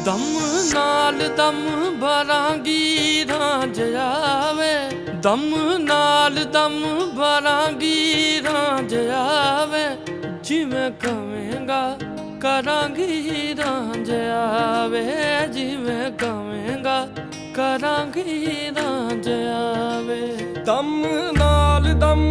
ਦਮ ਨਾਲ ਦਮ ਭਰਾਂਗੀ ਰਾਂਝ ਆਵੇ, ਦਮ ਨਾਲ ਦਮ ਭਰਾਂਗੀ ਰਾਂਝ ਆਵੇ, ਜਿਵੇਂ ਕਵੇਂਗਾ ਕਰਾਂਗੀ ਰਾਂਝ ਆਵੇ, ਜਿਵੇਂ ਕਵੇਂਗਾ ਕਰਾਂਗੀ ਰਾਂਝ ਆਵੇ। ਦਮ ਨਾਲ ਦਮ